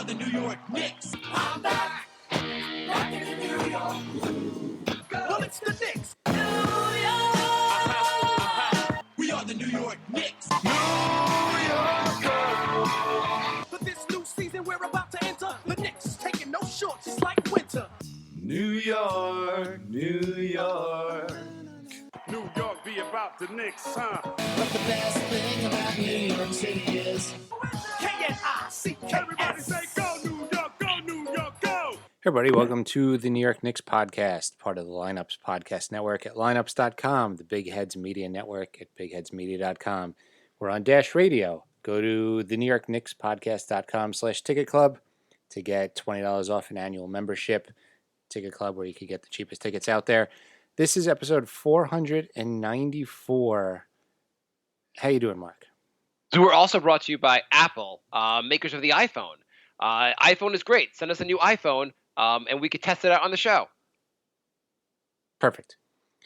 the New York Knicks. I'm back, rocking in New York. Well, it's the Knicks. New York. We are the New York Knicks. New York. For this new season we're about to enter, the Knicks taking no shorts just like winter. New York, New York. New York be about the Knicks, huh? But the best thing about New York City is K-N-I-C-K-S. Everybody say go New York, go New York, go! Hey everybody, welcome to the New York Knicks podcast, part of the Lineups Podcast Network at lineups.com, the Big Heads Media Network at bigheadsmedia.com. We're on Dash Radio. Go to the New York Knicks podcast.com/ticket club to get $20 off an annual membership. Ticket club where you could get the cheapest tickets out there. This is episode 494. How you doing, Mark? So we're also brought to you by Apple, makers of the iPhone. iPhone is great. Send us a new iPhone, and we could test it out on the show. Perfect.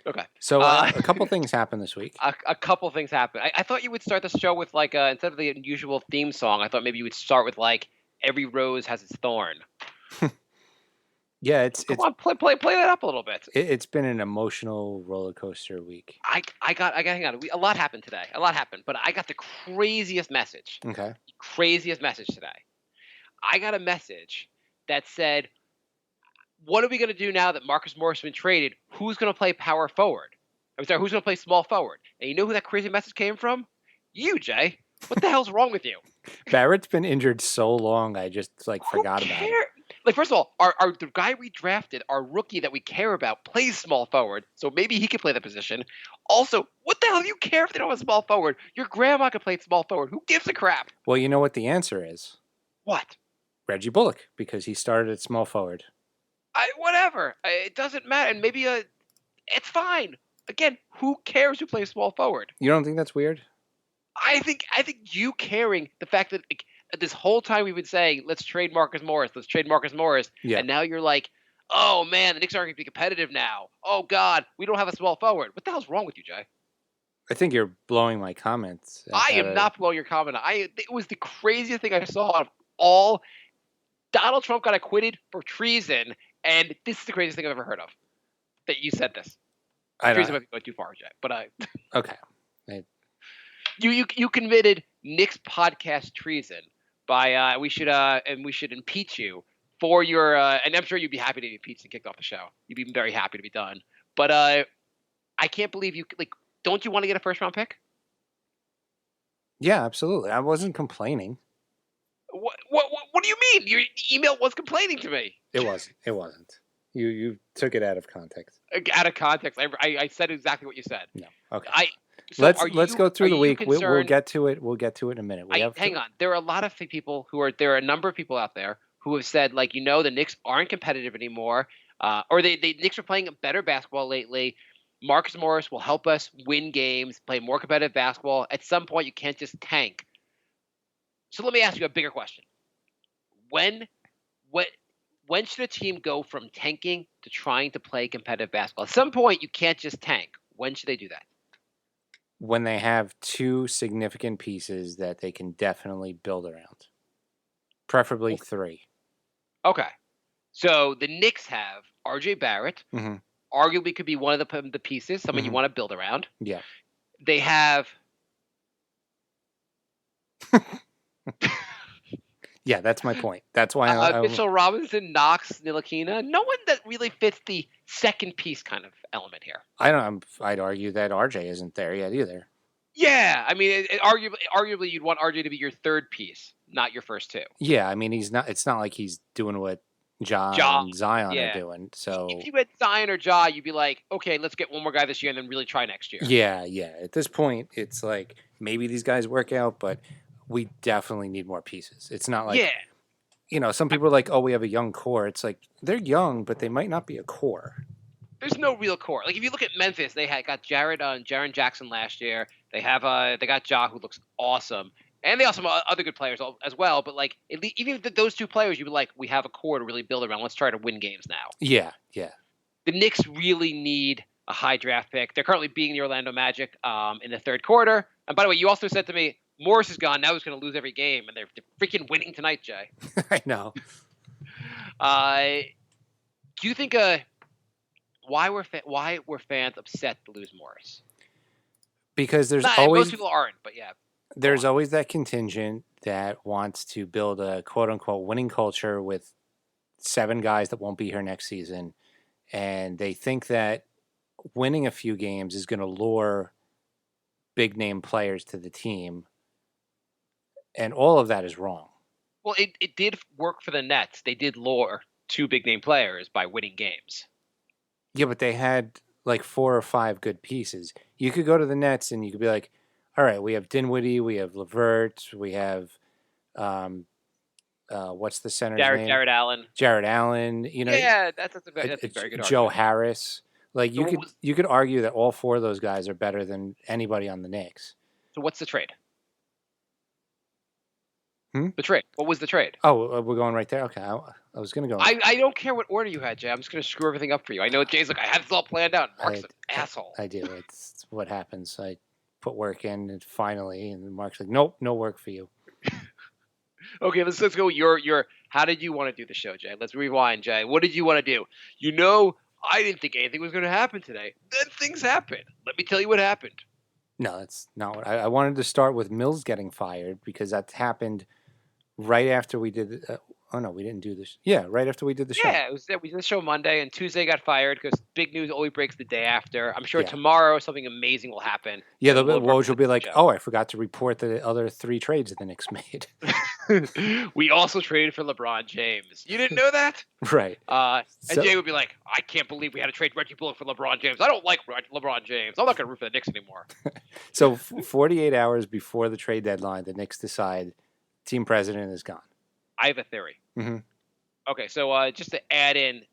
Okay. So a couple things happened this week. A couple things happened. I thought you would start the show with, like, instead of the usual theme song, I thought maybe you would start with, like, Every Rose Has Its Thorn. Yeah, it's Come on, play that up a little bit. It's been an emotional roller coaster week. I got hang on. A lot happened today. A lot happened, but I got the craziest message. Okay. Craziest message today. I got a message that said, what are we going to do now that Marcus Morris has been traded? Who's going to play power forward? I'm sorry, who's going to play small forward? And you know who that crazy message came from? You, Jay. What the hell's wrong with you? Barrett's been injured so long, I just forgot about it. Like, first of all, the guy we drafted, our rookie that we care about, plays small forward, so maybe he could play the position. Also, what the hell do you care if they don't have a small forward? Your grandma could play small forward. Who gives a crap? Well, you know what the answer is? What? Reggie Bullock, because he started at small forward. Whatever. It doesn't matter. And maybe it's fine. Again, who cares who plays small forward? You don't think that's weird? I think you caring the fact that this whole time we've been saying, let's trade Marcus Morris, Yeah. And now you're like, oh man, the Knicks aren't going to be competitive now. Oh God, we don't have a small forward. What the hell's wrong with you, Jay? I think you're blowing my comments. I am not blowing your comment. It was the craziest thing I saw of all. Donald Trump got acquitted for treason, and this is the craziest thing I've ever heard of. That you said this. Treason might be going too far, Jay. But Okay. You committed Knicks podcast treason by we should impeach you for your and I'm sure you'd be happy to be impeached and kicked off the show. You'd be very happy to be done. But I can't believe you don't you want to get a first round pick? Yeah, absolutely. I wasn't complaining. What do you mean? Your email was complaining to me. It wasn't. You took it out of context. Out of context. I said exactly what you said. No. Okay. So let's go through the week. We'll get to it. We'll get to it in a minute. Hang on. There are a lot of people there are a number of people out there who have said, the Knicks aren't competitive anymore, or the Knicks are playing better basketball lately. Marcus Morris will help us win games, play more competitive basketball. At some point, you can't just tank. So let me ask you a bigger question. When should a team go from tanking to trying to play competitive basketball? At some point, you can't just tank. When should they do that? When they have two significant pieces that they can definitely build around. Preferably three. Okay. So the Knicks have R.J. Barrett. Mm-hmm. Arguably could be one of the pieces, someone you want to build around. Yeah. They have... Yeah, that's my point. That's why Mitchell Robinson, Knox, Ntilikina. No one that really fits the second piece kind of element here. I'd argue that RJ isn't there yet either. Yeah, I mean, arguably you'd want RJ to be your third piece, not your first two. Yeah, I mean he's not. It's not like he's doing what Ja and Zion are doing. So if you had Zion or Ja, you'd be like, okay, let's get one more guy this year and then really try next year. Yeah. At this point, it's like maybe these guys work out, but we definitely need more pieces. It's not like, some people are like, oh, we have a young core. It's like, they're young, but they might not be a core. There's no real core. Like, if you look at Memphis, they got Jaren Jackson last year. They got Ja, who looks awesome. And they also have other good players as well. But, even those two players, you'd be like, we have a core to really build around. Let's try to win games now. Yeah. The Knicks really need a high draft pick. They're currently beating the Orlando Magic in the third quarter. And by the way, you also said to me, Morris is gone. Now he's going to lose every game, and they're freaking winning tonight, Jay. I know. Do you think why were fans upset to lose Morris? Because there's Most always people aren't, but yeah. there's always that contingent that wants to build a quote unquote winning culture with 7 guys that won't be here next season, and they think that winning a few games is going to lure big name players to the team, and all of that is wrong. Well, it did work for the Nets. They did lure 2 big name players by winning games. Yeah, but they had like 4 or 5 good pieces. You could go to the Nets and you could be like, all right, we have Dinwiddie, we have LeVert, we have what's the center's name? Jared Allen. Jared Allen. You know, Yeah, that's a very good Joe argument. Harris. Like you could argue that all 4 of those guys are better than anybody on the Knicks. So what's the trade? The trade. What was the trade? Oh, we're going right there. Okay, I was gonna go. I don't care what order you had, Jay. I'm just gonna screw everything up for you. I know Jay's like, I had this all planned out. Mark's an asshole. I do. It's what happens. I put work in and finally, and Mark's like, nope, no work for you. Okay, let's go. Your how did you want to do the show, Jay? Let's rewind, Jay. What did you want to do? You know, I didn't think anything was going to happen today. Then things happened. Let me tell you what happened. No, that's not what I wanted to start with. Mills getting fired because that happened right after we did. Oh no, we didn't do this. Yeah, right after we did the show. Yeah, we did the show Monday, and Tuesday got fired because big news always breaks the day after. I'm sure tomorrow something amazing will happen. Yeah, Woj will be like, "Oh, I forgot to report the other 3 trades that the Knicks made." We also traded for LeBron James. You didn't know that? Right. And Jay would be like, I can't believe we had to trade Reggie Bullock for LeBron James. I don't like LeBron James. I'm not going to root for the Knicks anymore. So 48 hours before the trade deadline, the Knicks decide team president is gone. I have a theory. Mm-hmm. Okay, so just to add in,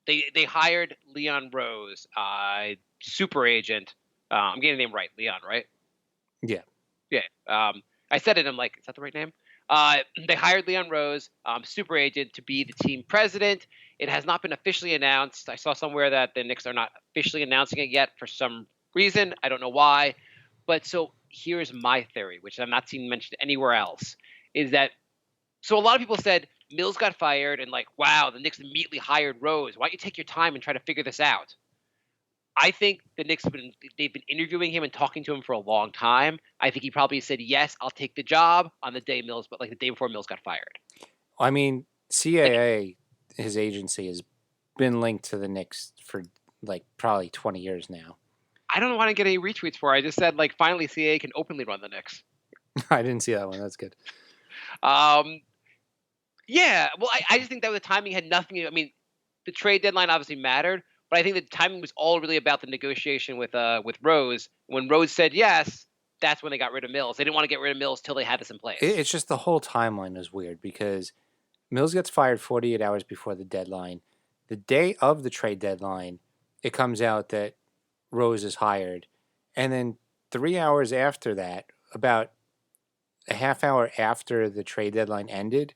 they hired Leon Rose, super agent. I'm getting the name right. Leon, right? Yeah. Yeah. I said it. I'm like, is that the right name? They hired Leon Rose, super agent, to be the team president. It has not been officially announced. I saw somewhere that the Knicks are not officially announcing it yet for some reason. I don't know why. But so here's my theory, which I'm not seeing mentioned anywhere else, is that so a lot of people said Mills got fired and like, wow, the Knicks immediately hired Rose. Why don't you take your time and try to figure this out? I think the Knicks they've been interviewing him and talking to him for a long time. I think he probably said, yes, I'll take the job on the day Mills, but like the day before Mills got fired. I mean, CAA, his agency, has been linked to the Knicks for like probably 20 years now. I don't want to get any retweets for it. I just said like finally CAA can openly run the Knicks. I didn't see that one. That's good. Yeah, well, I just think that the timing had nothing. I mean, the trade deadline obviously mattered, but I think the timing was all really about the negotiation with Rose. When Rose said yes, that's when they got rid of Mills. They didn't want to get rid of Mills till they had this in place. It's just the whole timeline is weird because Mills gets fired 48 hours before the deadline. The day of the trade deadline, it comes out that Rose is hired. And then 3 hours after that, about a half hour after the trade deadline ended,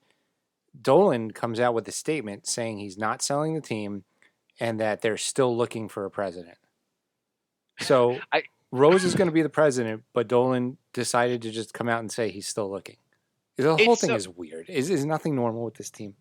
Dolan comes out with a statement saying he's not selling the team and that they're still looking for a president. So Rose is going to be the president, but Dolan decided to just come out and say he's still looking. The whole thing is weird. Is nothing normal with this team?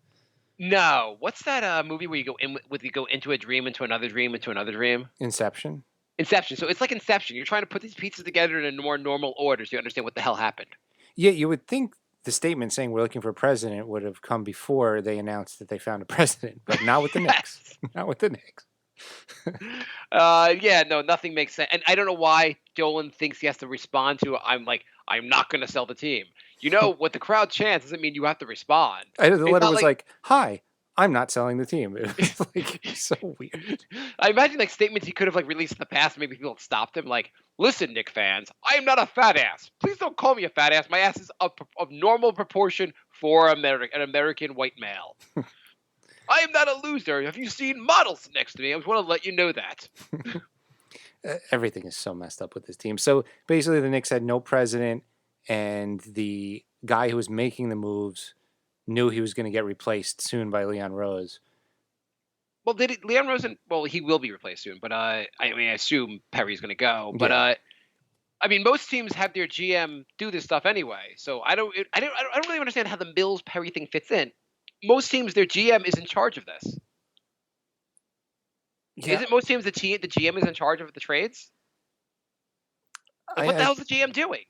No. What's that movie where you go into a dream, into another dream, into another dream? Inception. So it's like Inception. You're trying to put these pieces together in a more normal order so you understand what the hell happened. Yeah, you would think the statement saying we're looking for a president would have come before they announced that they found a president, but not with the Knicks. Not with the Knicks. Yeah, no, nothing makes sense. And I don't know why Dolan thinks he has to respond to I'm not going to sell the team. You know, what the crowd chants doesn't mean you have to respond. The letter was like, hi, I'm not selling the team. It was like so weird. I imagine like statements he could have like released in the past. Maybe people have stopped him. Like, listen, Knick fans, I am not a fat ass. Please don't call me a fat ass. My ass is of normal proportion for an American white male. I am not a loser. Have you seen models next to me? I just want to let you know that. Everything is so messed up with this team. So basically, the Knicks had no president, and the guy who was making the moves knew he was going to get replaced soon by Leon Rose. Well, Leon Rose? Well, he will be replaced soon, but I assume Perry's going to go. But I mean, most teams have their GM do this stuff anyway. So I don't really understand how the Mills Perry thing fits in. Most teams, their GM is in charge of this. Yeah, Isn't most teams the GM is in charge of the trades? Like, what the hell's the GM doing?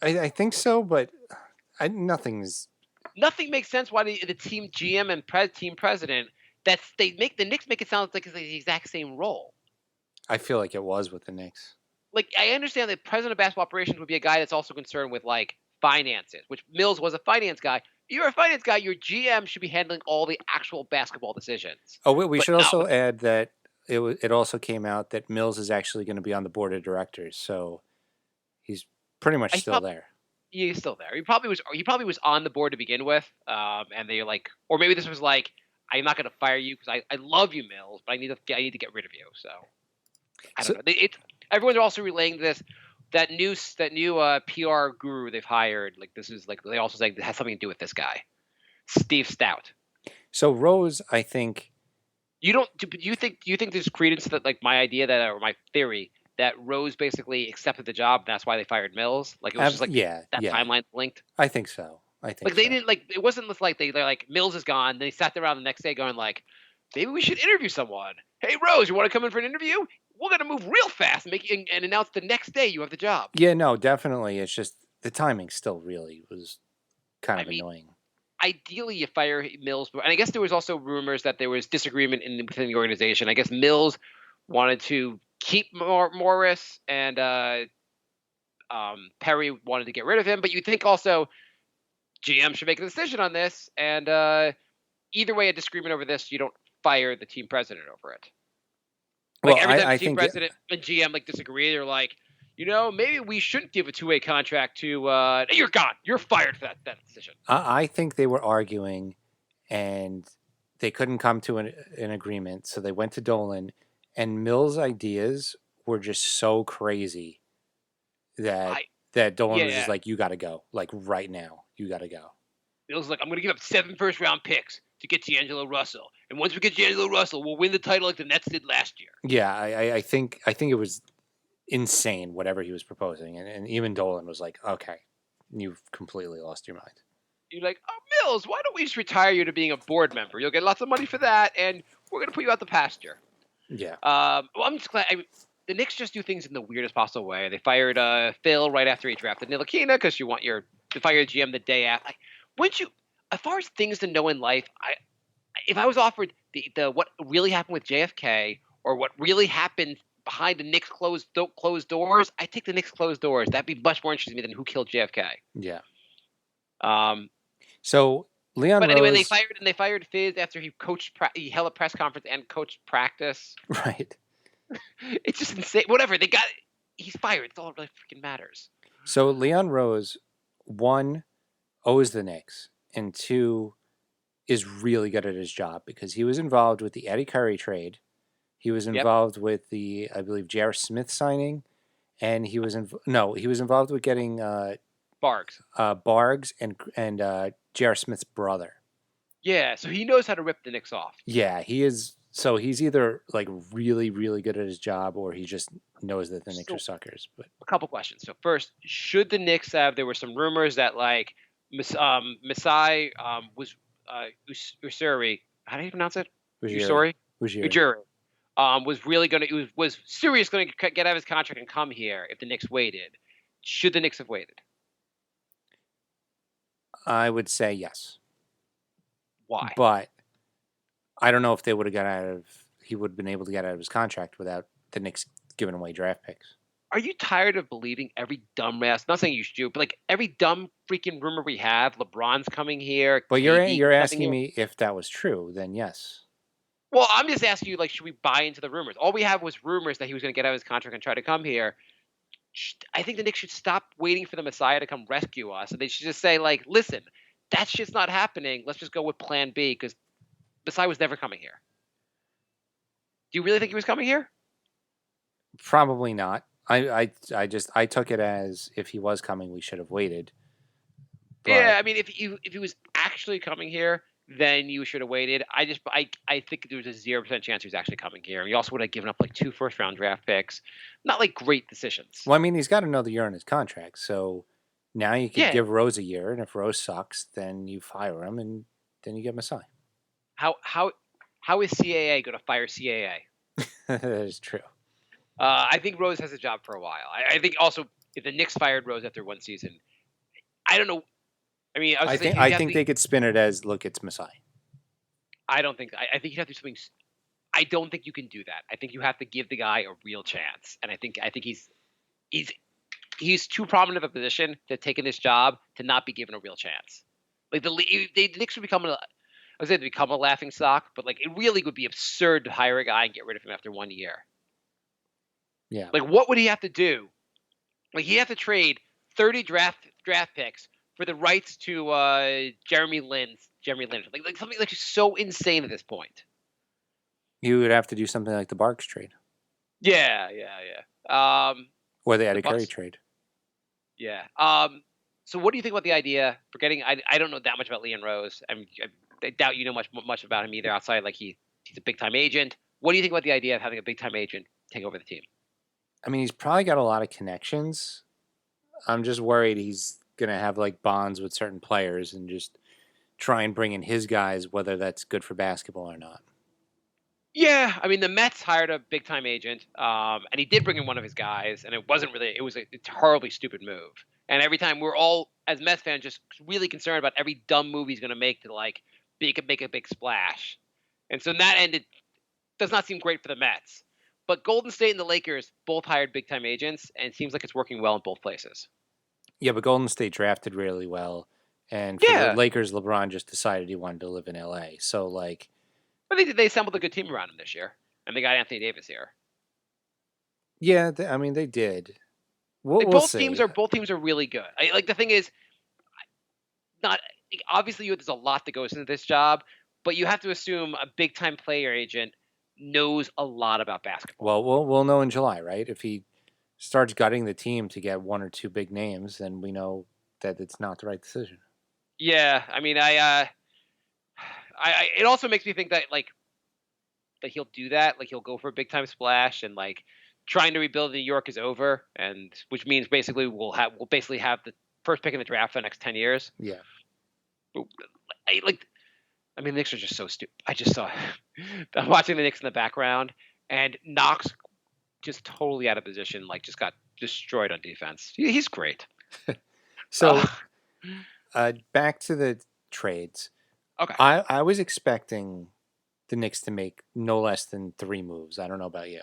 I think so, but nothing's. Nothing makes sense why the team GM and team president the Knicks make it sound like it's the exact same role. I feel like it was with the Knicks. Like, I understand that president of basketball operations would be a guy that's also concerned with like finances, which Mills was a finance guy. You're a finance guy. Your GM should be handling all the actual basketball decisions. Oh, we should also not add that it also came out that Mills is actually going to be on the board of directors, so he's pretty much still there. He's still there. He probably was on the board to begin with, and they're like, or maybe this was like, I'm not going to fire you because I love you, Mills, but I need to get rid of you. So I don't know. Everyone's also relaying this. That new PR guru they've hired, like this is like they also say it has something to do with this guy, Steve Stout. So Rose, I think. Do you think there's credence to that, like my idea that, or my theory that Rose basically accepted the job, and that's why they fired Mills? Like it was just like timeline's linked. I think so. They didn't like it wasn't like they're like Mills is gone. They sat around the next day going like, maybe we should interview someone. Hey Rose, you want to come in for an interview? We're gonna move real fast and announce the next day you have the job. Yeah, no, definitely. It's just the timing still really was kind of annoying. Ideally, you fire Mills, and I guess there was also rumors that there was disagreement within the organization. I guess Mills wanted to keep Morris, and Perry wanted to get rid of him. But you think also GM should make a decision on this, and either way, a disagreement over this, you don't fire the team president over it. Like every time the team president and GM like disagree, they're like, maybe we shouldn't give a two-way contract to. You're gone. You're fired for that decision. I think they were arguing, and they couldn't come to an agreement, so they went to Dolan, and Mills' ideas were just so crazy that Dolan was just like, "You got to go, like right now. You got to go." Mills was like, "I'm going to give up 7 first-round picks to get D'Angelo Russell, and once we get D'Angelo Russell, we'll win the title like the Nets did last year." Yeah, I think it was insane whatever he was proposing, and even Dolan was like, "Okay, you've completely lost your mind." You're like, "Oh, Mills, why don't we just retire you to being a board member? You'll get lots of money for that, and we're going to put you out the pasture." Yeah. Well, I'm just glad. The Knicks just do things in the weirdest possible way. They fired Phil right after he drafted Ntilikina because you want to fire the GM the day after. Like, wouldn't you? As far as things to know in life, if I was offered the what really happened with JFK or what really happened behind the Knicks closed doors, I take the Knicks closed doors. That'd be much more interesting to me than who killed JFK. Yeah. So Leon. But anyway, Rose, they fired Fizz after he he held a press conference and coached practice. Right. It's just insane. Whatever he's fired. It's all that really freaking matters. So Leon Rose, 1, owes the Knicks, and 2, is really good at his job because he was involved with the Eddie Curry trade. He was involved with the, I believe, J.R. Smith signing, and he was involved with getting Bargs and J.R. Smith's brother. Yeah, so he knows how to rip the Knicks off. Yeah, he is. So he's either like really, really good at his job, or he just knows that the Knicks are suckers. But a couple questions. So first, should the Knicks have? There were some rumors that like Masai was Ujiri. How do you pronounce it? Ujiri. Was really going to was serious going to get out of his contract and come here if the Knicks waited. Should the Knicks have waited? I would say yes. Why? But I don't know if he would have been able to get out of his contract without the Knicks giving away draft picks. Are you tired of believing every dumbass? Not saying you should do, but like every dumb freaking rumor we have. LeBron's coming here. But you're asking me if that was true. Then yes. Well, I'm just asking you, like, should we buy into the rumors? All we have was rumors that he was going to get out of his contract and try to come here. I think the Knicks should stop waiting for the Messiah to come rescue us, and they should just say, like, listen, that shit's not happening. Let's just go with Plan B because Messiah was never coming here. Do you really think he was coming here? Probably not. I took it as if he was coming, we should have waited. But, yeah, I mean, if he was actually coming here, then you should have waited. I think there's a 0% chance he's actually coming here. And you also would have given up like 2 first-round draft picks. Not like great decisions. Well, I mean, he's got another year on his contract, so now you could Yeah. give Rose a year, and if Rose sucks, then you fire him, and then you get Masai. How is CAA going to fire CAA? That is true. I think Rose has a job for a while. I think also if the Knicks fired Rose after one season, I don't know. I mean, I think they could spin it as, look, it's Masai. I don't think. I think you have to do something. I don't think you can do that. I think you have to give the guy a real chance, and I think he's too prominent of a position to take in this job to not be given a real chance. Like the Knicks would become a laughing stock, but like it really would be absurd to hire a guy and get rid of him after 1 year. Yeah. Like what would he have to do? Like he have to trade 30 draft picks for the rights to Jeremy Lin. Like something like just so insane at this point. You would have to do something like the Barks trade. Yeah. Or the Adekari trade. Yeah. So what do you think about the idea? Forgetting, I don't know that much about Leon Rose. I doubt you know much about him either. Outside, like he's a big time agent. What do you think about the idea of having a big time agent take over the team? I mean, he's probably got a lot of connections. I'm just worried he's gonna have like bonds with certain players and just try and bring in his guys, whether that's good for basketball or not. Yeah, I mean the Mets hired a big time agent, and he did bring in one of his guys, and it was a horribly stupid move. And every time we're all as Mets fans just really concerned about every dumb move he's going to make to like make a big splash. And so in that end, it does not seem great for the Mets. But Golden State and the Lakers both hired big time agents, and it seems like it's working well in both places. Yeah, but Golden State drafted really well, and for the Lakers, LeBron just decided he wanted to live in LA. So like, but they assembled a good team around him this year, and they got Anthony Davis here. Yeah, I mean they did. We'll both see. teams are really good. Like the thing is, not obviously there's a lot that goes into this job, but you have to assume a big time player agent knows a lot about basketball. Well, we'll know in July, right? If he starts gutting the team to get one or two big names, then we know that it's not the right decision. Yeah, I mean, it also makes me think that that he'll do that, like he'll go for a big time splash, and like trying to rebuild New York is over, and which means basically we'll basically have the first pick in the draft for the next 10 years. Yeah. I mean, the Knicks are just so stupid. I just saw I'm watching the Knicks in the background, and Knox just totally out of position, like just got destroyed on defense. He's great. So back to the trades. Okay. I was expecting the Knicks to make no less than 3 moves. I don't know about you.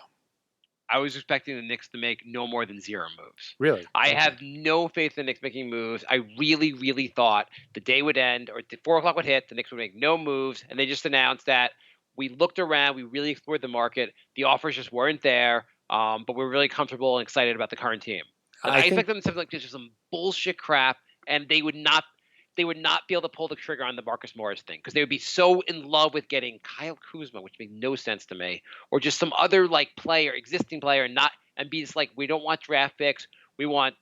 I was expecting the Knicks to make no more than 0 moves. Really? I have no faith in the Knicks making moves. I really, really thought the day would end or 4 o'clock would hit, the Knicks would make no moves, and they just announced that we looked around, we really explored the market, the offers just weren't there, but we're really comfortable and excited about the current team. I expect them to like just some bullshit crap, and they would not be able to pull the trigger on the Marcus Morris thing because they would be so in love with getting Kyle Kuzma, which made no sense to me, or just some other like existing player, and be just like, we don't want draft picks. We want.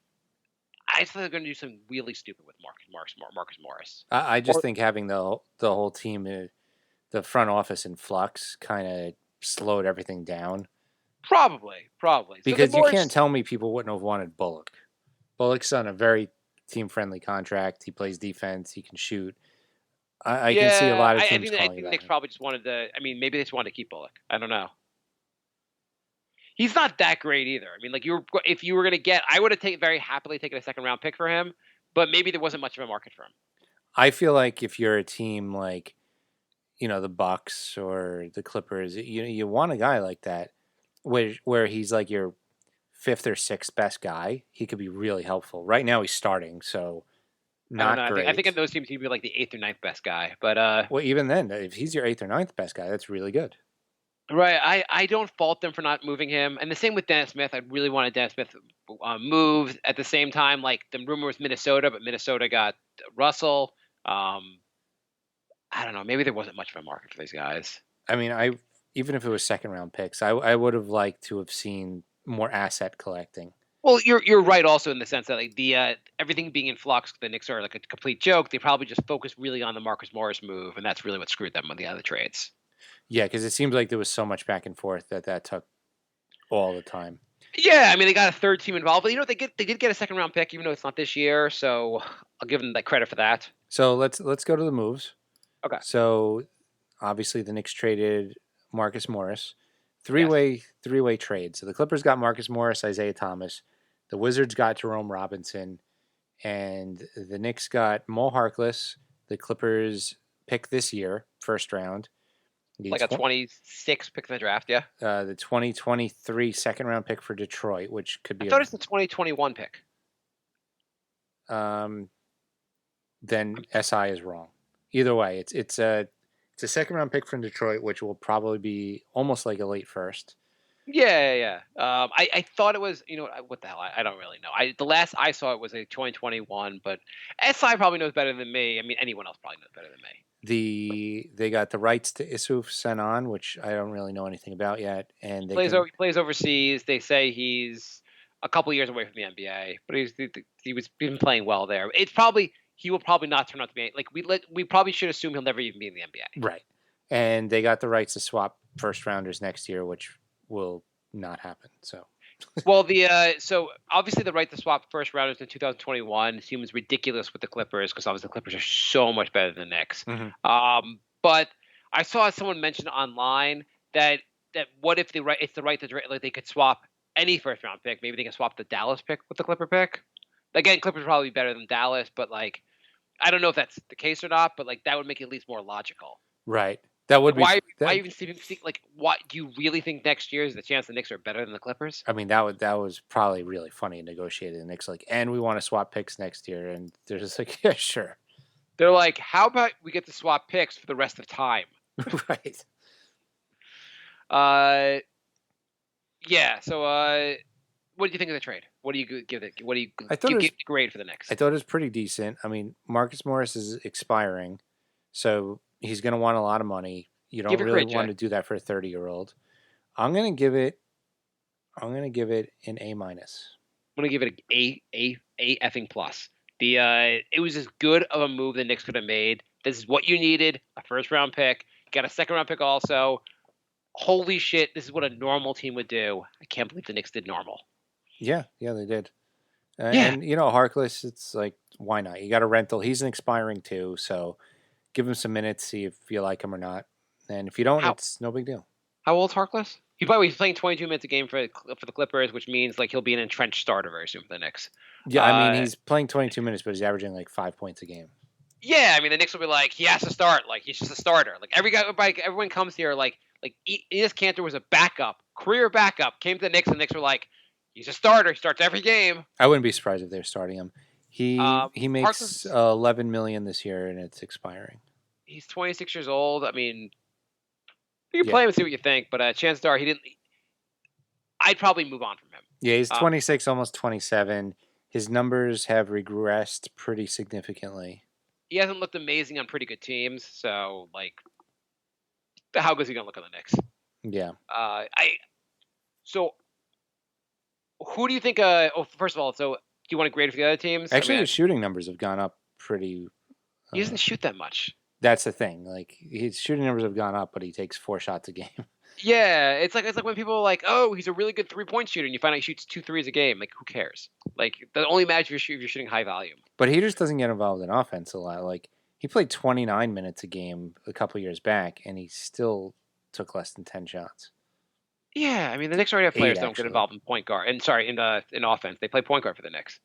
I thought they were going to do something really stupid with Marcus Morris. I just think having the whole team, the front office in flux, kind of slowed everything down. Probably. Because you can't tell me people wouldn't have wanted Bullock. Bullock's on a very team-friendly contract. He plays defense. He can shoot. I can see a lot of teams calling I think the Knicks probably just wanted to. I mean, maybe they just wanted to keep Bullock. I don't know. He's not that great either. I mean, like if you were going to get, I would have very happily taken a second-round pick for him, but maybe there wasn't much of a market for him. I feel like if you're a team like, the Bucks or the Clippers, you want a guy like that, where he's like your 5th or 6th best guy. He could be really helpful. Right now he's starting, so not great. I think in those teams he'd be like the 8th or 9th best guy. But well, even then, if he's your 8th or 9th best guy, that's really good. Right. I don't fault them for not moving him, and the same with Dennis Smith. I really wanted Dennis Smith moved. At the same time, like the rumor was Minnesota, but Minnesota got Russell. I don't know. Maybe there wasn't much of a market for these guys. I mean, even if it was second-round picks, I would have liked to have seen more asset collecting. Well, you're right also in the sense that like the everything being in flux, the Knicks are like a complete joke. They probably just focused really on the Marcus Morris move, and that's really what screwed them on the other trades. Yeah, because it seems like there was so much back and forth that took all the time. Yeah, I mean they got a third team involved, but they did get a second round pick, even though it's not this year. So I'll give them that credit for that. So let's go to the moves. Okay. So obviously the Knicks traded Marcus Morris. Yes. Three-way trade. So the Clippers got Marcus Morris, Isaiah Thomas. The Wizards got Jerome Robinson. And the Knicks got Mo Harkless, the Clippers pick this year, first round. Like a 26 pick in the draft, yeah. The 2023 second round pick for Detroit, which could be I thought it's the 2021 pick. then SI is wrong. Either way, it's a second round pick from Detroit, which will probably be almost like a late first. Yeah. I thought it was, what the hell? I don't really know. The last I saw it was a 2021, but SI probably knows better than me. I mean, anyone else probably knows better than me. They got the rights to Issouf Senon, which I don't really know anything about yet, and He plays overseas. They say he's a couple years away from the NBA, but he's been playing well there. He will probably not turn out to be like we probably should assume he'll never even be in the NBA. Right, and they got the rights to swap first rounders next year, which will not happen. So, well, so obviously the right to swap first rounders in 2021 seems ridiculous with the Clippers because obviously the Clippers are so much better than the Knicks. Mm-hmm. But I saw someone mention online that what if it's the right to like they could swap any first round pick. Maybe they can swap the Dallas pick with the Clipper pick. Again, Clippers are probably better than Dallas, but like I don't know if that's the case or not. But like that would make it at least more logical. Right. That would be why even think like what do you really think next year is the chance the Knicks are better than the Clippers? I mean that was probably really funny negotiated. The Knicks like, and we want to swap picks next year, and they're just like, yeah, sure. They're like, how about we get to swap picks for the rest of time? Right. Yeah. So, what do you think of the trade? What do you give it? What do you give the grade for the Knicks? I thought it was pretty decent. I mean, Marcus Morris is expiring, so he's going to want a lot of money. You don't really want to do that for a 30-year-old. I'm going to give it an A minus. I'm going to give it a effing plus. It was as good of a move the Knicks could have made. This is what you needed: a first round pick. You got a second round pick also. Holy shit! This is what a normal team would do. I can't believe the Knicks did normal. Yeah, they did. And Harkless, it's like, why not? You got a rental. He's an expiring too, so give him some minutes, see if you like him or not. And if you don't, it's no big deal. How old's Harkless? He's playing 22 minutes a game for the Clippers, which means like he'll be an entrenched starter very soon for the Knicks. Yeah, I mean he's playing 22 minutes, but he's averaging like 5 points a game. Yeah, I mean the Knicks will be like, he has to start. Like he's just a starter. Like everyone comes here like Enes Kanter was a career backup, came to the Knicks, and the Knicks were like, he's a starter. He starts every game. I wouldn't be surprised if they're starting him. He makes $11 million this year, and it's expiring. He's 26 years old. I mean, you can play him and see what you think, but chances are he didn't. I'd probably move on from him. Yeah, he's 26, almost 27. His numbers have regressed pretty significantly. He hasn't looked amazing on pretty good teams, so like, how good is he gonna look on the Knicks? Yeah. So, who do you think? First of all, so do you want to grade for the other teams? Actually, his shooting numbers have gone up pretty. He doesn't shoot that much. That's the thing. Like his shooting numbers have gone up, but he takes 4 shots a game. Yeah, it's like when people are like, "Oh, he's a really good 3-point shooter," and you find out he shoots 2 threes a game. Like, who cares? Like, that only matters if you're shooting high volume. But he just doesn't get involved in offense a lot. Like he played 29 minutes a game a couple years back, and he still took less than 10 shots. Yeah, I mean the Knicks already have players that don't get involved in point guard, and in offense. They play point guard for the Knicks.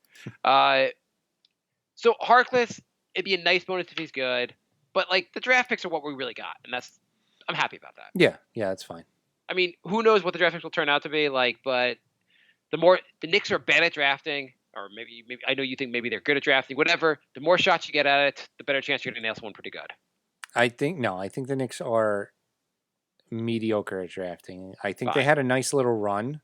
So Harkless, it'd be a nice bonus if he's good, but like the draft picks are what we really got, and I'm happy about that. Yeah, that's fine. I mean, who knows what the draft picks will turn out to be like, but the Knicks are bad at drafting, or maybe I know you think maybe they're good at drafting, whatever. The more shots you get at it, the better chance you're going to nail someone pretty good. I think the Knicks are mediocre at drafting. I think they had a nice little run.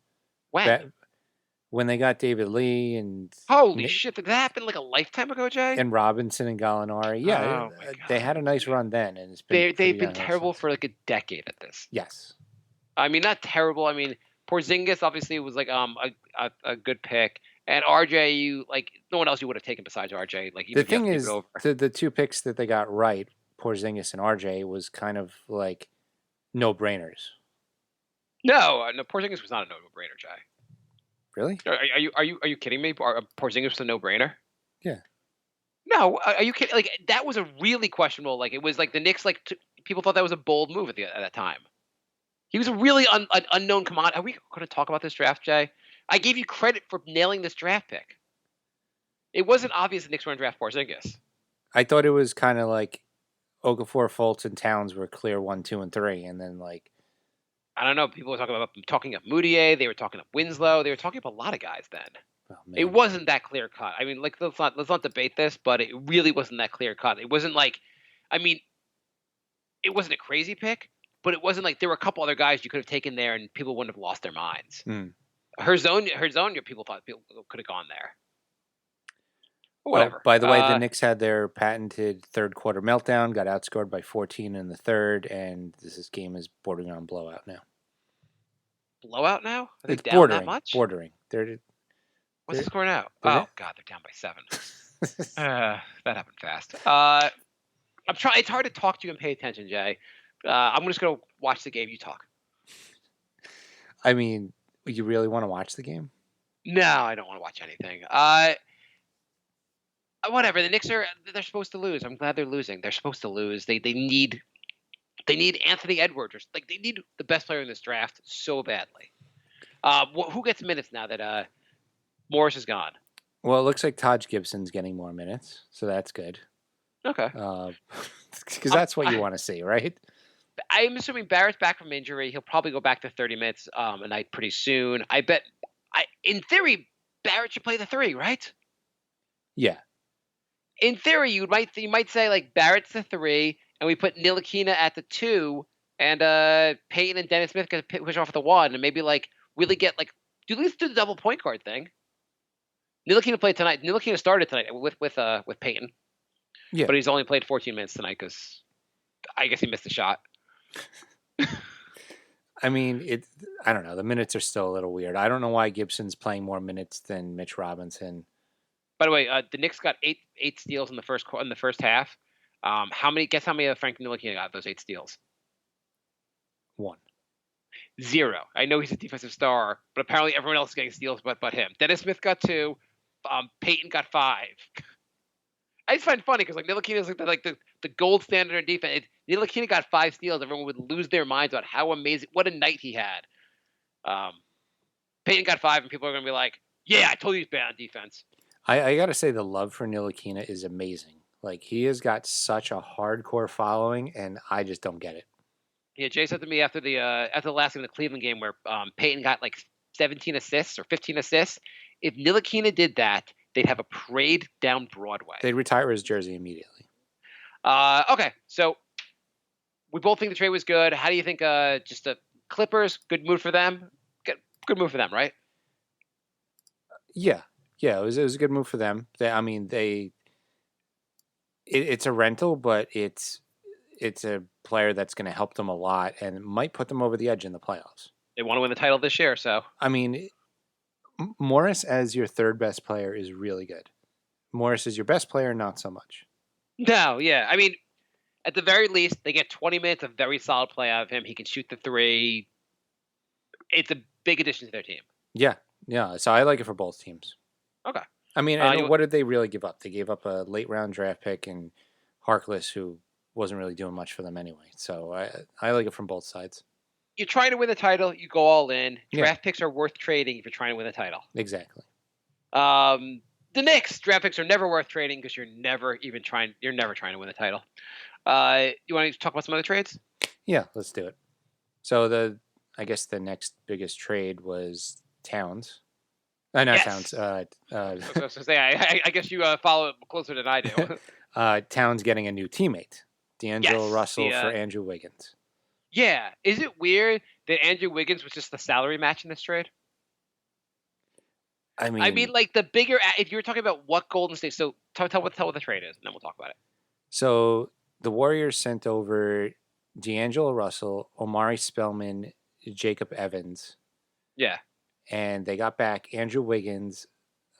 When they got David Lee and holy shit, did that happen like a lifetime ago, Jay? And Robinson and Gallinari, yeah, they had a nice run then, and it's been they've been terrible for like a decade at this. Yes, I mean not terrible. I mean Porzingis obviously was like a good pick, and RJ, you like no one else you would have taken besides RJ. Like even The if you have thing to keep it is, over. the two picks that they got right, Porzingis and RJ, was kind of like no brainers. No, Porzingis was not a no-brainer, Jay. Really? Are you kidding me? Porzingis was a no-brainer. Yeah. No, are you kidding? Like that was a really questionable. Like it was like the Knicks. Like people thought that was a bold move at that time. He was a really an unknown commodity. Are we going to talk about this draft, Jay? I gave you credit for nailing this draft pick. It wasn't obvious the Knicks were going to draft Porzingis. I thought it was kind of like Okafor, Fultz, and Towns were clear 1, 2, and 3, and then like I don't know. People were talking up Moutier. They were talking up Winslow. They were talking up a lot of guys then. oh, It man. wasn't that clear cut. I mean, like let's not debate this, but it really wasn't that clear cut. It wasn't like, I mean, it wasn't a crazy pick, but it wasn't like there were a couple other guys you could have taken there and people wouldn't have lost their minds. Herzonia, people thought people could have gone there. Whatever. By the way, the Knicks had their patented third quarter meltdown, got outscored by 14 in the third, and this game is bordering on blowout now. Blowout now? Are they It's down bordering. that much? Bordering. What's the score now? they're- Oh God, they're down by 7. That happened fast. I'm trying. It's hard to talk to you and pay attention, Jay. I'm just gonna watch the game. You talk. I mean, you really want to watch the game? No, I don't want to watch anything. Whatever. The Knicks they're supposed to lose. I'm glad they're losing. They're supposed to lose. They need Anthony Edwards. Like they need the best player in this draft so badly. Who gets minutes now that Morris is gone? Well, it looks like Taj Gibson's getting more minutes, so that's good. Okay. Because that's what you want to see, right? I'm assuming Barrett's back from injury. He'll probably go back to 30 minutes a night pretty soon. I bet. In theory, Barrett should play the 3, right? Yeah. In theory, you might say like Barrett's the 3, and we put Ntilikina at the 2, and Peyton and Dennis Smith can push off the 1, and maybe like really get like at least do the double point guard thing. Ntilikina played tonight. Ntilikina started tonight with Peyton. Yeah. But he's only played 14 minutes tonight because I guess he missed a shot. I mean, I don't know. The minutes are still a little weird. I don't know why Gibson's playing more minutes than Mitch Robinson. By the way, the Knicks got eight steals in the first half. Guess how many of Frank Ntilikina got those 8 steals? 1. 0. I know he's a defensive star, but apparently everyone else is getting steals but him. Dennis Smith got 2. Peyton got 5. I just find it funny because like Ntilikina is like the gold standard in defense. Ntilikina got 5 steals. Everyone would lose their minds about how amazing, what a night he had. Peyton got 5, and people are going to be like, "Yeah, I told you he's bad on defense." I got to say the love for Ntilikina is amazing. Like he has got such a hardcore following, and I just don't get it. Yeah, Jay said to me after the last game, the Cleveland game, where Peyton got like 17 assists or 15 assists. If Ntilikina did that, they'd have a parade down Broadway. They'd retire his jersey immediately. Okay, so we both think the trade was good. How do you think? Just the Clippers, good move for them. Good move for them, right? Yeah, it was a good move for them. It's a rental, but it's a player that's going to help them a lot and might put them over the edge in the playoffs. They want to win the title this year, so I mean, Morris as your third best player is really good. Morris is your best player, not so much. No, yeah. I mean, at the very least, they get 20 minutes of very solid play out of him. He can shoot the 3. It's a big addition to their team. Yeah. So I like it for both teams. Okay. I mean, what did they really give up? They gave up a late round draft pick and Harkless, who wasn't really doing much for them anyway. So I like it from both sides. You're trying to win the title, you go all in. Draft picks are worth trading if you're trying to win the title. Exactly. The Knicks draft picks are never worth trading because you're never trying to win the title. You want to talk about some other trades? Yeah, let's do it. So I guess the next biggest trade was Towns. Not Yes. Towns. I guess you follow it closer than I do. Towns getting a new teammate, D'Angelo Yes, Russell for Andrew Wiggins. Yeah. Is it weird that Andrew Wiggins was just the salary match in this trade? I mean, like the bigger. If you were talking about what Golden State, so tell what the trade is, and then we'll talk about it. So the Warriors sent over D'Angelo Russell, Omari Spellman, Jacob Evans, Yeah. And they got back Andrew Wiggins,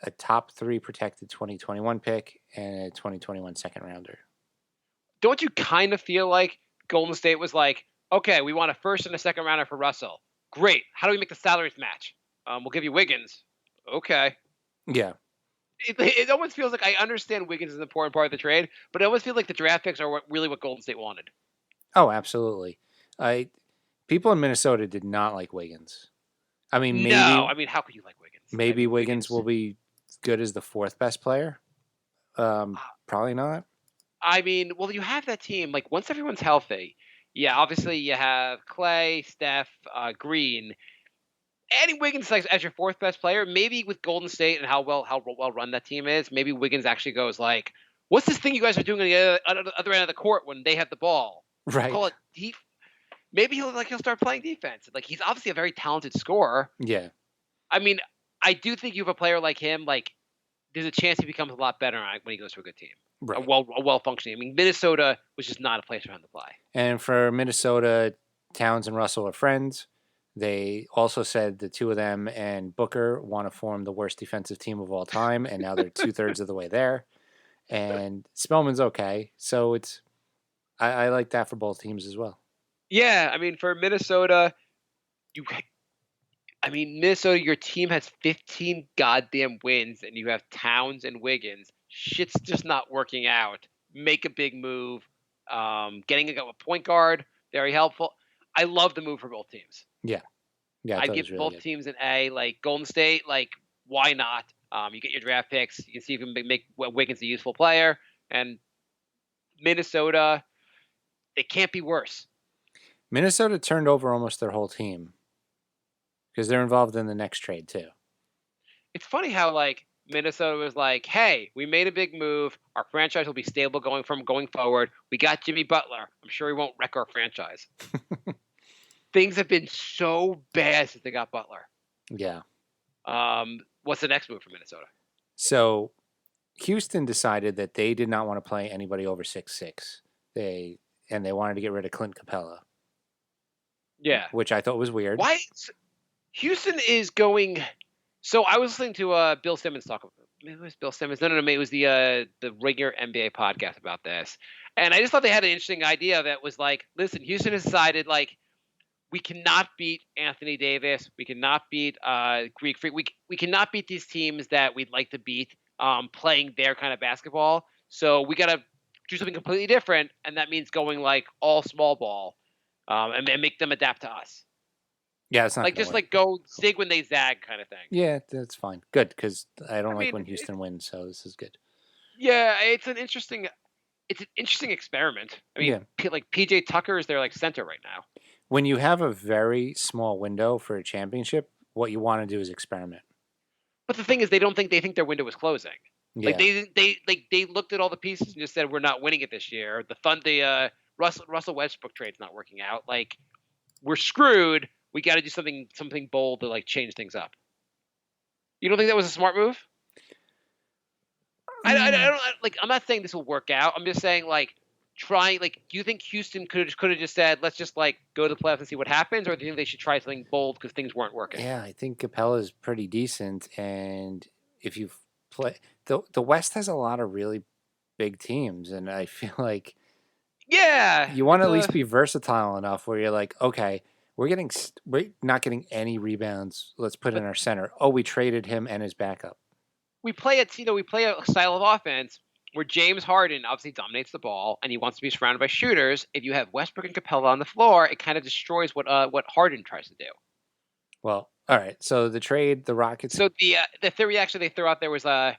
a top 3 protected 2021 pick, and a 2021 second rounder. Don't you kind of feel like Golden State was like, okay, we want a first and a second rounder for Russell. Great. How do we make the salaries match? We'll give you Wiggins. Okay. Yeah. It almost feels like I understand Wiggins is an important part of the trade, but it almost feels like the draft picks are really what Golden State wanted. Oh, absolutely. People in Minnesota did not like Wiggins. I mean, No, I mean, how could you like Wiggins? Maybe Wiggins will be as good as the 4th best player. Probably not. I mean, well, you have that team. Like, once everyone's healthy, yeah, obviously you have Clay, Steph, Green. Adding Wiggins as your 4th best player, maybe with Golden State and how well run that team is, maybe Wiggins actually goes like, "What's this thing you guys are doing on the other end of the court when they have the ball?" Right. Call it maybe he'll start playing defense. Like, he's obviously a very talented scorer. Yeah. I mean, I do think you have a player like him. Like, there's a chance he becomes a lot better when he goes to a good team. Right. A well functioning. I mean, Minnesota was just not a place for him to play. And for Minnesota, Towns and Russell are friends. They also said the two of them and Booker want to form the worst defensive team of all time, and now they're 2/3 of the way there. And Spellman's okay, so I like that for both teams as well. Yeah, I mean, for Minnesota, Minnesota, your team has 15 goddamn wins, and you have Towns and Wiggins. Shit's just not working out. Make a big move. Getting a point guard, very helpful. I love the move for both teams. Yeah, I give really both good. teams an A. Like Golden State, like why not? You get your draft picks. You can see if you can make Wiggins a useful player. And Minnesota, they can't be worse. Minnesota turned over almost their whole team because they're involved in the next trade too. It's funny how like Minnesota was like, "Hey, we made a big move. Our franchise will be stable going forward. We got Jimmy Butler. I'm sure he won't wreck our franchise." Things have been so bad since they got Butler. Yeah. What's the next move for Minnesota? So Houston decided that they did not want to play anybody over 6'6". They wanted to get rid of Clint Capella. Yeah. Which I thought was weird. Why? Houston is going. So I was listening to Bill Simmons talk about. Maybe it was Bill Simmons. No. It was the regular NBA podcast about this, and I just thought they had an interesting idea that was like, listen, Houston has decided like we cannot beat Anthony Davis, we cannot beat Greek Freak, we cannot beat these teams that we'd like to beat playing their kind of basketball. So we got to do something completely different, and that means going like all small ball and make them adapt to us. Yeah, it's not like just work. like go zig when they zag kind of thing. Yeah, that's fine. Good, because I don't like when Houston wins, so this is good. Yeah, it's an interesting experiment. I mean, like PJ Tucker is their like center right now. When you have a very small window for a championship, what you want to do is experiment. But the thing is, they think their window was closing. Yeah. Like they looked at all the pieces and just said, we're not winning it this year. The Russell Westbrook trade's not working out. Like, we're screwed. We got to do something bold to like change things up. You don't think that was a smart move? I don't like. I'm not saying this will work out. I'm just saying like trying. Like, do you think Houston could have just said, let's just like go to the playoffs and see what happens, or do you think they should try something bold because things weren't working? Yeah, I think Capella's pretty decent, and if you play the West has a lot of really big teams, and I feel like you want to at least be versatile enough where you're like, okay, we're not getting any rebounds. Let's put in our center. Oh, we traded him and his backup. We play a style of offense where James Harden obviously dominates the ball and he wants to be surrounded by shooters. If you have Westbrook and Capella on the floor, it kind of destroys what Harden tries to do. Well, all right. So the trade, the Rockets. So the theory actually they threw out there was like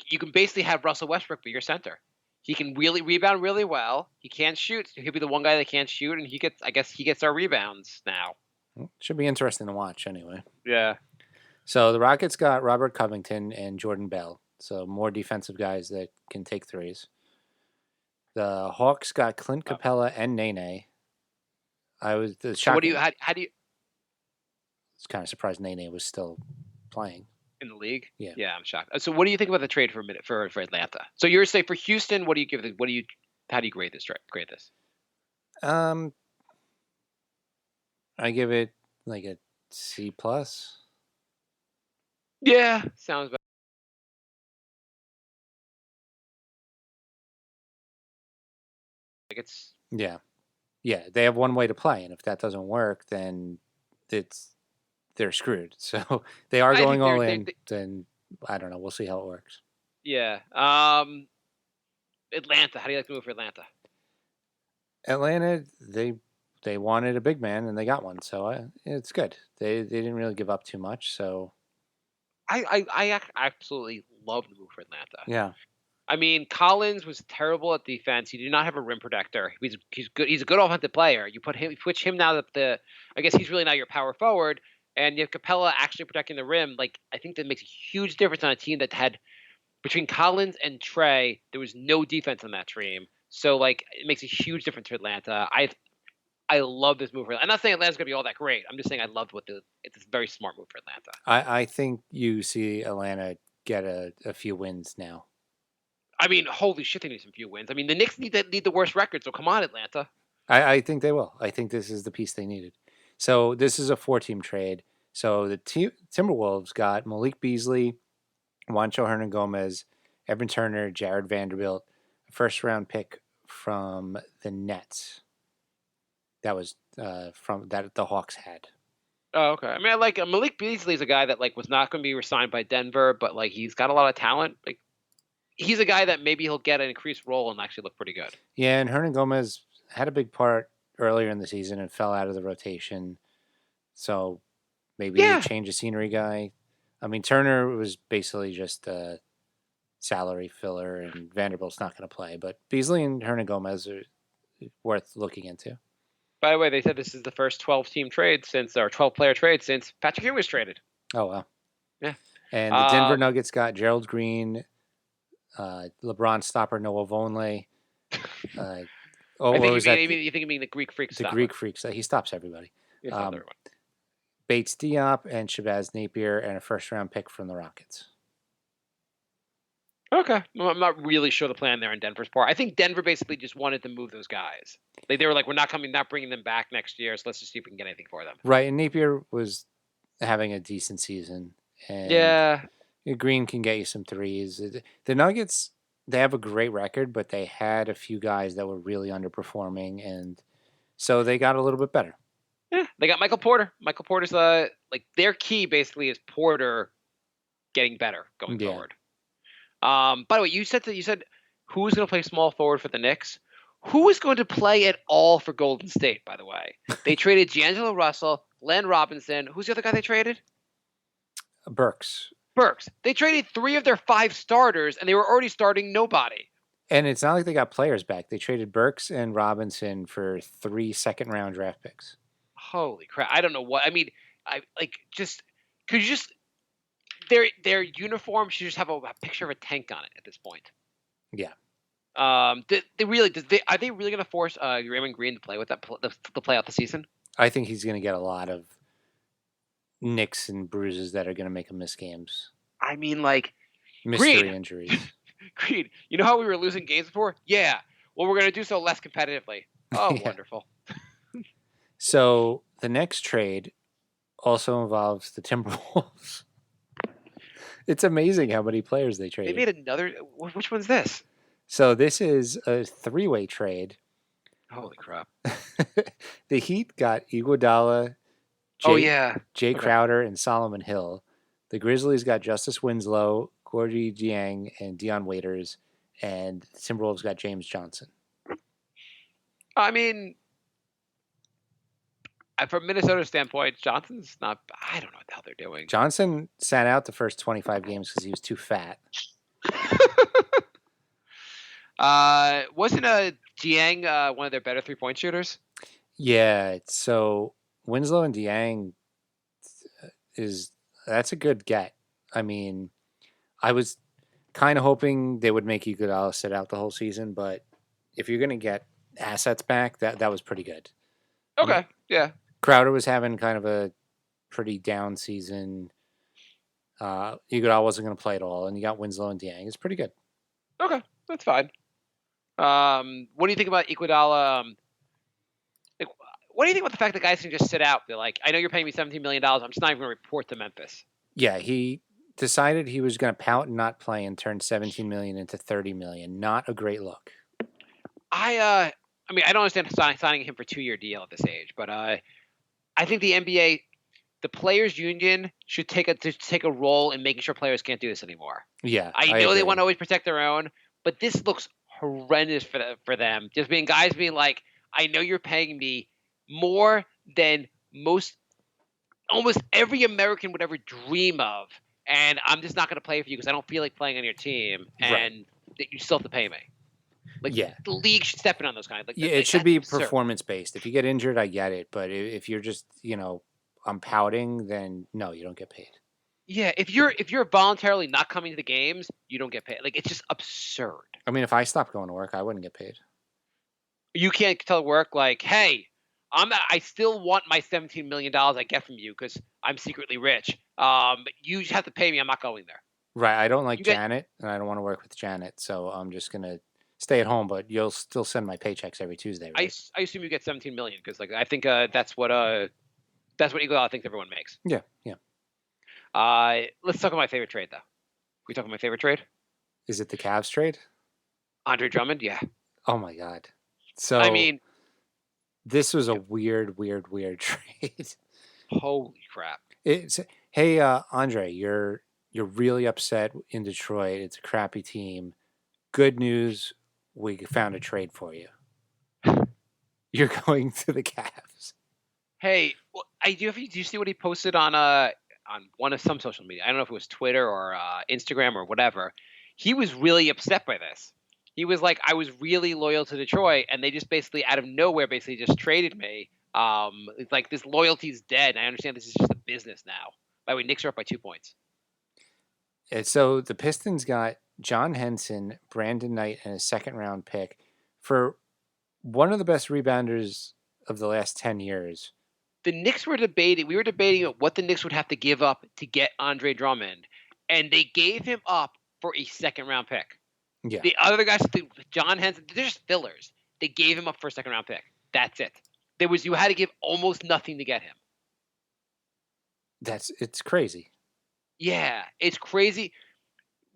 you can basically have Russell Westbrook be your center. He can really rebound really well. He can't shoot. So he'll be the one guy that can't shoot, and he gets our rebounds now. Should be interesting to watch anyway. Yeah. So the Rockets got Robert Covington and Jordan Bell. So more defensive guys that can take threes. The Hawks got Clint Capella and Nene. How do you? I was kind of surprised Nene was still playing in the league. Yeah, I'm shocked. So what do you think about the trade for Atlanta? So you're saying for Houston, how do you grade this trade? Grade this? I give it like a C plus. Yeah, sounds better. Like it's Yeah. They have one way to play, and if that doesn't work, then they're screwed. So they are I going think all they're in. Then I don't know. We'll see how it works. yeah. Atlanta. How do you like to move for Atlanta? Atlanta, they wanted a big man and they got one, so it's good. They didn't really give up too much, so I absolutely love the move for Atlanta. yeah. I mean, Collins was terrible at defense. He did not have a rim protector. He's good. He's a good offensive player. You switch him now that I guess he's really now your power forward, and you have Capella actually protecting the rim. Like I think that makes a huge difference on a team that had between Collins and Trey, there was no defense on that team. So like it makes a huge difference for Atlanta. I love this move for Atlanta. I'm not saying Atlanta's gonna be all that great. I'm just saying I loved it's a very smart move for Atlanta. I think you see Atlanta get a few wins now. I mean, holy shit, they need some few wins. I mean, the Knicks need the worst record, so come on, Atlanta. I think they will. I think this is the piece they needed. So this is a 4-team trade. So the Timberwolves got Malik Beasley, Juancho Hernan-Gomez, Evan Turner, Jared Vanderbilt, a first-round pick from the Nets. That was from that the Hawks had. Oh, okay. I mean, I like Malik Beasley's a guy that like was not going to be signed by Denver, but like he's got a lot of talent. Like he's a guy that maybe he'll get an increased role and actually look pretty good. Yeah, and Hernan-Gomez had a big part earlier in the season and fell out of the rotation. So maybe a change of scenery guy. I mean, Turner was basically just a salary filler, and Vanderbilt's not going to play. But Beasley and Hernan-Gomez are worth looking into. By the way, they said this is the first 12-team trade since, or 12-player trade since Patrick Ewing was traded. Oh, wow. Yeah. And the Denver Nuggets got Gerald Green, LeBron stopper Noah Vonleh. I think you mean the Greek Freak the stopper. Greek Freaks. He stops everybody. He stops everyone. Bates Diop and Shabazz Napier and a first-round pick from the Rockets. Okay. I'm not really sure the plan there on Denver's part. I think Denver basically just wanted to move those guys. They were like, we're not bringing them back next year, so let's just see if we can get anything for them. Right, and Napier was having a decent season. And yeah. Green can get you some threes. The Nuggets, they have a great record, but they had a few guys that were really underperforming, and so they got a little bit better. Yeah, they got Michael Porter. Michael Porter's like their key basically is Porter getting better going forward. By the way, you said who's going to play small forward for the Knicks? Who is going to play at all for Golden State, by the way? They traded D'Angelo Russell, Glenn Robinson. Who's the other guy they traded? Burks. They traded 3 of their 5 starters, and they were already starting nobody. And it's not like they got players back. They traded Burks and Robinson for 3 second-round draft picks. Holy crap. I don't know what. I mean, their uniform should just have a picture of a tank on it at this point. Yeah. Are they really going to force Raymond Green to play with that to play out the season? I think he's going to get a lot of nicks and bruises that are going to make him miss games. I mean, like mystery injuries. Green, you know how we were losing games before? Yeah. Well, we're going to do so less competitively. Oh, yeah. Wonderful. So the next trade also involves the Timberwolves. It's amazing how many players they traded. They made another. Which one's this? So this is a 3-way trade. Holy crap! The Heat got Iguodala, Jay Crowder, and Solomon Hill. The Grizzlies got Justice Winslow, Gorgie Dieng, and Dion Waiters, and the Timberwolves got James Johnson. I mean, from Minnesota's standpoint, Johnson's not. I don't know what the hell they're doing. Johnson sat out the first 25 games because he was too fat. Wasn't Dieng one of their better 3-point shooters? Yeah. So Winslow and Dieng that's a good get. I mean, I was kind of hoping they would make Iguodala sit out the whole season, but if you're going to get assets back, that was pretty good. Okay. Yeah. Crowder was having kind of a pretty down season. Iguodala wasn't going to play at all, and you got Winslow and Dieng. It's pretty good. Okay, that's fine. What do you think about Iguodala? What do you think about the fact that guys can just sit out? They're like, I know you're paying me $17 million. I'm just not even going to report to Memphis. Yeah, he decided he was going to pout and not play and turn 17 million into 30 million. Not a great look. I mean, I don't understand signing him for a 2-year deal at this age, but I think the NBA, the players' union should take a role in making sure players can't do this anymore. Yeah, I know agree. they want to always protect their own, but this looks horrendous for them. Just being guys being like, I know you're paying me more than almost every American would ever dream of, and I'm just not going to play for you because I don't feel like playing on your team, and that you still have to pay me. Like, Yeah. the league should step in on those kind. Like, Yeah, it should be absurd. performance based. If you get injured, I get it, but if you're just, I'm pouting, then no, you don't get paid. Yeah, if you're voluntarily not coming to the games, you don't get paid. Like, it's just absurd. I mean, if I stopped going to work, I wouldn't get paid. You can't tell work like, hey, I still want my $17 million I get from you because I'm secretly rich. But you just have to pay me. I'm not going there. Right. I don't like Janet, and I don't want to work with Janet, so I'm just gonna stay at home. But you'll still send my paychecks every Tuesday, right? I assume you get $17 million because like I think that's what Iguodala thinks everyone makes. Yeah. Yeah. Let's talk about my favorite trade though. We talking my favorite trade? Is it the Cavs trade? Andre Drummond, yeah. Oh my God. So I mean, this was a weird trade. Holy crap! Hey, Andre, you're really upset in Detroit. It's a crappy team. Good news, we found a trade for you. You're going to the Cavs. Hey, well, do you see what he posted on some social media? I don't know if it was Twitter or Instagram or whatever. He was really upset by this. He was like, I was really loyal to Detroit, and they just basically out of nowhere basically just traded me. It's like this loyalty's dead. I understand this is just a business now. By the way, Knicks are up by 2 points. And so the Pistons got John Henson, Brandon Knight, and a second-round pick for one of the best rebounders of the last 10 years. The Knicks were debating. We were debating what the Knicks would have to give up to get Andre Drummond, and they gave him up for a second-round pick. Yeah. The other guys, John Henson, they're just fillers. They gave him up for a second-round pick. That's it. You had to give almost nothing to get him. It's crazy. Yeah, it's crazy.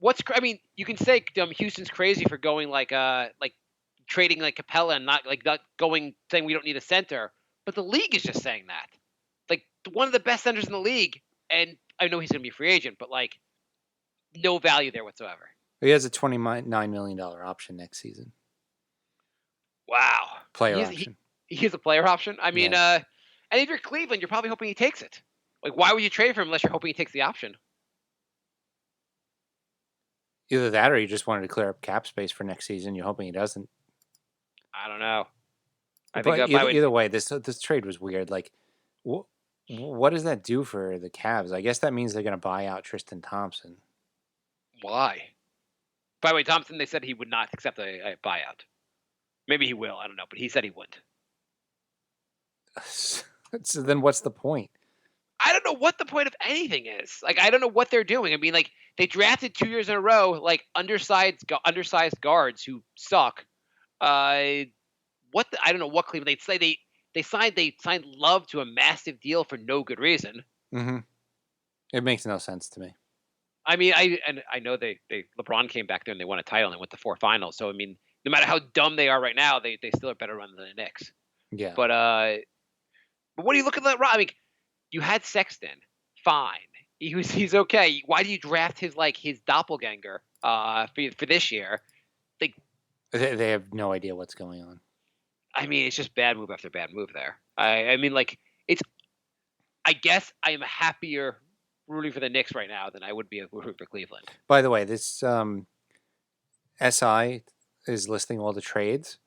I mean, you can say Houston's crazy for going like trading like Capella and not saying we don't need a center, but the league is just saying that. Like one of the best centers in the league, and I know he's going to be a free agent, but like no value there whatsoever. He has a $29 million option next season. Wow. Player option. He has a player option? I mean, and if you're Cleveland, you're probably hoping he takes it. Like, why would you trade for him unless you're hoping he takes the option? Either that or you just wanted to clear up cap space for next season. You're hoping he doesn't. I don't know. Either way, this trade was weird. Like, what does that do for the Cavs? I guess that means they're going to buy out Tristan Thompson. Why? By the way, Thompson, they said he would not accept a buyout. Maybe he will. I don't know, but he said he wouldn't. So then what's the point? I don't know what the point of anything is. Like, I don't know what they're doing. I mean, like, they drafted 2 years in a row, like, undersized guards who suck. I don't know what Cleveland. They signed Love to a massive deal for no good reason. Mm-hmm. It makes no sense to me. I mean, I know LeBron came back there and they won a title and they went to 4 finals. So I mean, no matter how dumb they are right now, they still are better run than the Knicks. Yeah. But what do you look at that? I mean, you had Sexton, fine. He's okay. Why do you draft his doppelganger for this year? They have no idea what's going on. I mean, it's just bad move after bad move there. I mean, like I guess I am happier rooting for the Knicks right now than I would be rooting for Cleveland. By the way, this SI is listing all the trades.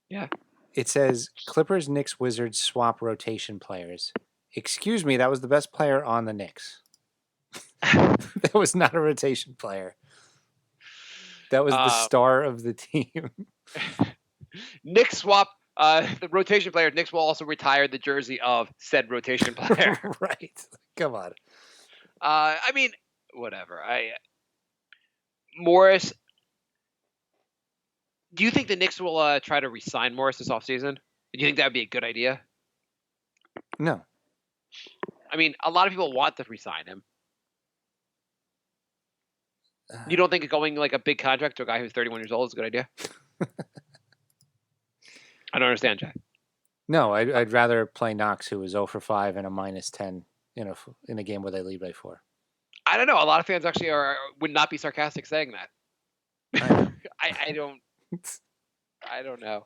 Yeah. It says Clippers, Knicks, Wizards swap rotation players. Excuse me, that was the best player on the Knicks. That was not a rotation player. That was the star of the team. Knicks swap the rotation player. Knicks will also retire the jersey of said rotation player. Right. Come on. I mean, whatever. Morris. Do you think the Knicks will try to re-sign Morris this offseason? Do you think that would be a good idea? No. I mean, a lot of people want to re-sign him. You don't think going like a big contract to a guy who's 31 years old is a good idea? I don't understand, Jack. No, I'd rather play Knox, who was 0 for 5 and a -10 in a game where they lead by 4. I don't know. A lot of fans actually would not be sarcastic saying that. I don't know.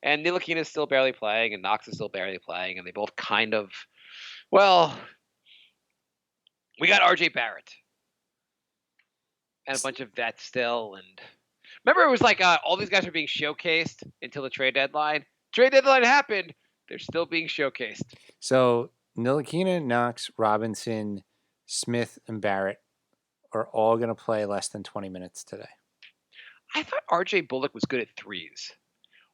And Ntilikina is still barely playing, and Knox is still barely playing, and they both kind of, well, we got RJ Barrett and a bunch of vets still. And remember, it was like all these guys were being showcased until the trade deadline. Trade deadline happened. They're still being showcased. So Ntilikina, Knox, Robinson, Smith, and Barrett are all going to play less than 20 minutes today. I thought RJ Bullock was good at threes.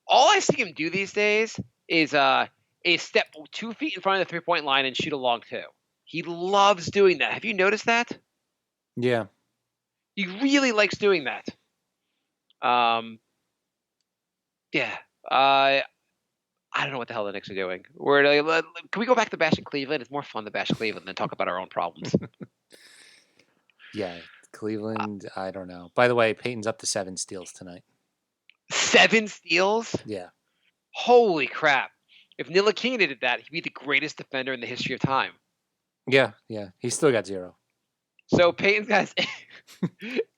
All I see him do these days is step 2 feet in front of the 3-point line and shoot a long 2. He loves doing that. Have you noticed that? Yeah. He really likes doing that. Yeah. I don't know what the hell the Knicks are doing. Can we go back to bashing Cleveland? It's more fun to bash Cleveland than talk about our own problems. Yeah. Cleveland, I don't know. By the way, Peyton's up to 7 steals tonight. 7 steals? Yeah. Holy crap. If Ntilikina did that, he'd be the greatest defender in the history of time. Yeah. He's still got 0. So Peyton's got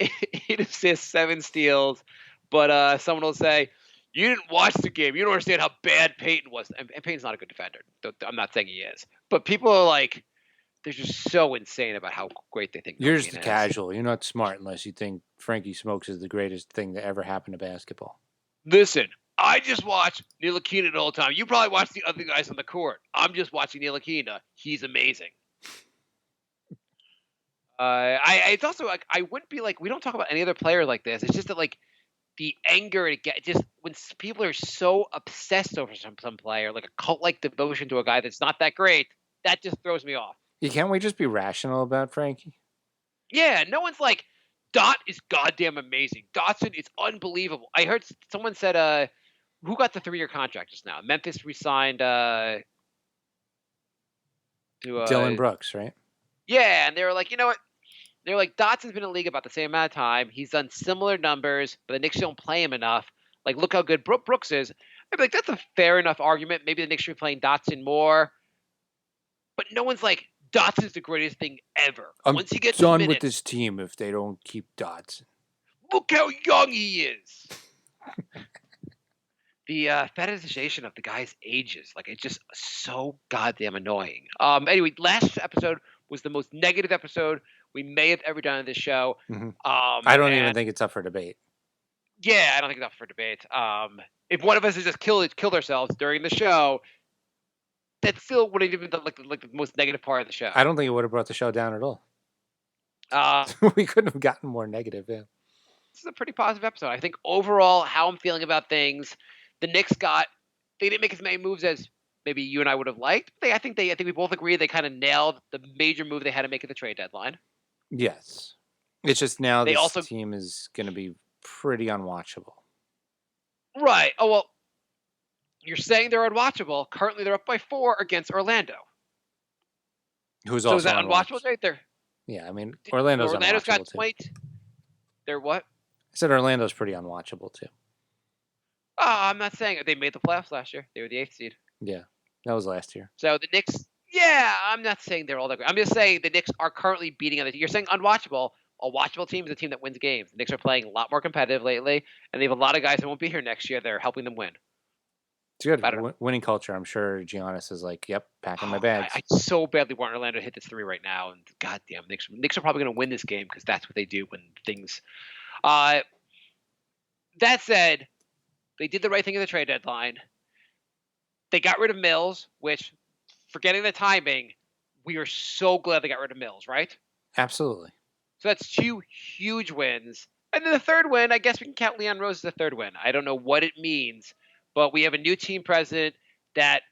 8 assists, 7 steals, but someone will say, you didn't watch the game. You don't understand how bad Peyton was. And Peyton's not a good defender. I'm not saying he is. But people are like, they're just so insane about how great they think You're just Ntilikina a is. casual. You're not smart unless you think Frankie Smokes is the greatest thing that ever happened to basketball. Listen, I just watch Ntilikina the whole time. You probably watch the other guys on the court. I'm just watching Ntilikina. He's amazing. It's also like I wouldn't be like, we don't talk about any other player like this. It's just that like the anger it gets, just when people are so obsessed over some player, like a cult-like devotion to a guy that's not that great, that just throws me off. Can't we just be rational about Frankie? Yeah, no one's like, Dot is goddamn amazing. Dotson is unbelievable. I heard someone said, who got the 3-year contract just now? Memphis re-signed Dylan Brooks, right? Yeah, and they were like, you know what? They're like, Dotson's been in the league about the same amount of time. He's done similar numbers, but the Knicks don't play him enough. Like, look how good Brooks is. I'd be like, that's a fair enough argument. Maybe the Knicks should be playing Dotson more. But no one's like, Dotson's the greatest thing ever. Once he gets done with this team if they don't keep Dotson. Look how young he is. The fetishization of the guy's ages, like, it's just so goddamn annoying. Anyway, last episode was the most negative episode we may have ever done on this show. Mm-hmm. I don't even think it's up for debate. Yeah, I don't think it's up for debate. If one of us has just killed ourselves during the show, that still wouldn't even been like the most negative part of the show. I don't think it would have brought the show down at all. We couldn't have gotten more negative. Yeah, this is a pretty positive episode. I think overall, how I'm feeling about things, the Knicks they didn't make as many moves as maybe you and I would have liked. I think we both agree they kind of nailed the major move they had to make at the trade deadline. Yes, it's just now this team is going to be pretty unwatchable. Right. Oh well. You're saying they're unwatchable. Currently, they're up by 4 against Orlando. Who's also is that unwatchable right there? Yeah, I mean, Orlando's got 20. Too. They're what? I said Orlando's pretty unwatchable, too. Oh, I'm not saying it. They made the playoffs last year. They were the 8th seed. Yeah, that was last year. So the Knicks, I'm not saying they're all that great. I'm just saying the Knicks are currently beating other teams. You're saying unwatchable. A watchable team is a team that wins games. The Knicks are playing a lot more competitive lately, and they have a lot of guys that won't be here next year. They're helping them win. It's good. Winning culture. I'm sure Giannis is like, yep, packing my bags. I so badly want Orlando to hit this 3 right now. And goddamn, Knicks are probably going to win this game because that's what they do when things. That said, they did the right thing at the trade deadline. They got rid of Mills, which, forgetting the timing, we are so glad they got rid of Mills, right? Absolutely. So that's 2 huge wins. And then the third win, I guess we can count Leon Rose as the third win. I don't know what it means. But we have a new team president that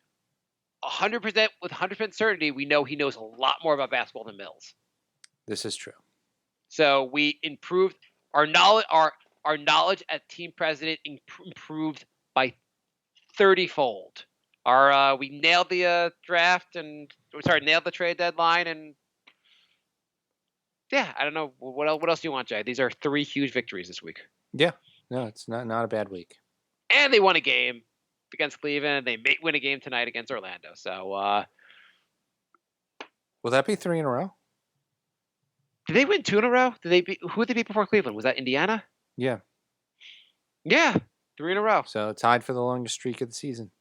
100% with 100% certainty, we know he knows a lot more about basketball than Mills. This is true. So we improved our knowledge. Our knowledge as team president improved by 30-fold. We nailed the draft nailed the trade deadline, and yeah, I don't know what else do you want, Jay? These are 3 huge victories this week, Yeah. No, it's not a bad week. and they won a game against Cleveland. They may win a game tonight against Orlando. So, Will that be 3 in a row? did they win 2 in a row? Who did they beat before Cleveland? Was that Indiana? Yeah. Yeah, 3 in a row. So tied for the longest streak of the season.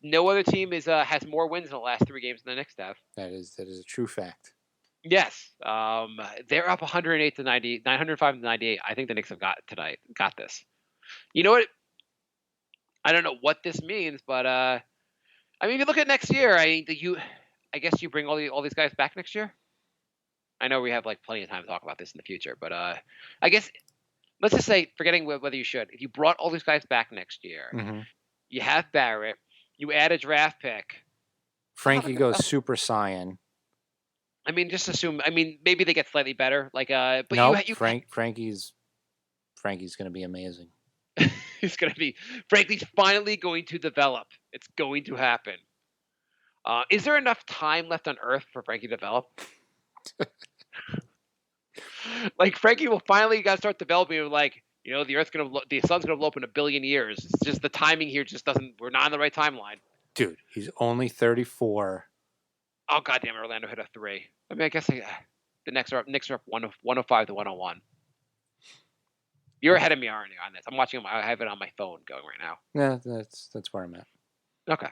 No other team has more wins in the last 3 games than the Knicks have. That is a true fact. Yes, they're up 108 to 90, 905 to 98. I think the Knicks have got this. You know what? I don't know what this means, but I mean, if you look at next year, I guess you bring all these guys back next year. I know we have like plenty of time to talk about this in the future, but I guess let's just say, forgetting whether you should, if you brought all these guys back next year, you have Barrett, you add a draft pick. Frankie goes Super Saiyan. I mean, just assume. I mean, maybe they get slightly better. Like, but no, Frankie's going to be amazing. He's going to be. Frankie's finally going to develop. It's going to happen. Is there enough time left on Earth for Frankie to develop? Like, Frankie will finally got to start developing. Like, you know, the sun's gonna blow up in 1 billion years. It's just the timing here just doesn't. We're not on the right timeline. Dude, he's only 34. Oh goddamn! Orlando hit a 3. I mean, I guess the Knicks are up 105 to 101. You're ahead of me, aren't you, on this? I'm watching. I have it on my phone going right now. Yeah, that's where I'm at. Okay.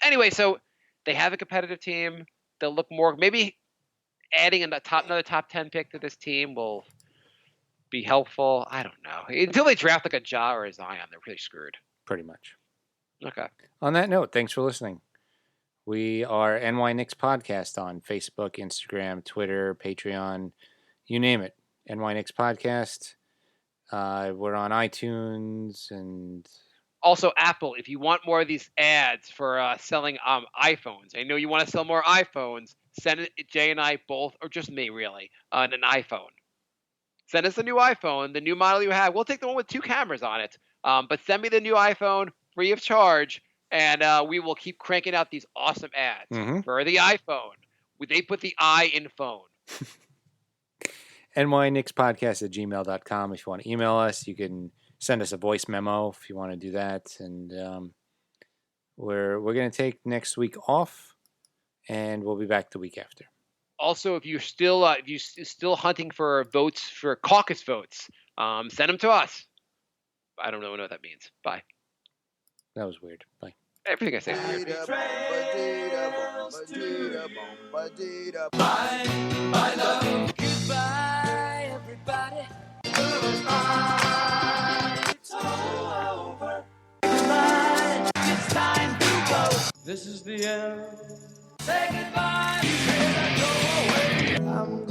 Anyway, so they have a competitive team. They'll look more. Maybe adding another top 10 pick to this team will be helpful. I don't know. Until they draft like a Ja or a Zion, they're pretty screwed. Pretty much. Okay. On that note, thanks for listening. We are NY Knicks Podcast on Facebook, Instagram, Twitter, Patreon, you name it. NY Knicks Podcast. We're on iTunes and also Apple. If you want more of these ads for selling iPhones, I know you want to sell more iPhones. Send it, Jay and I both, or just me really, on an iPhone. Send us a new iPhone, the new model you have. We'll take the one with 2 cameras on it. But send me the new iPhone free of charge, and we will keep cranking out these awesome ads for the iPhone. They put the I in phone. nyknickspodcast@gmail.com. If you want to email us, you can send us a voice memo if you want to do that. And we're going to take next week off, and we'll be back the week after. Also, if you're still hunting for votes, for caucus votes, send them to us. I don't know what that means. Bye. That was weird. Bye. Everything I say is weird. Bye, love. Goodbye, everybody. It's all over. Goodbye. It's time to go. This is the end. Say goodbye. Go away.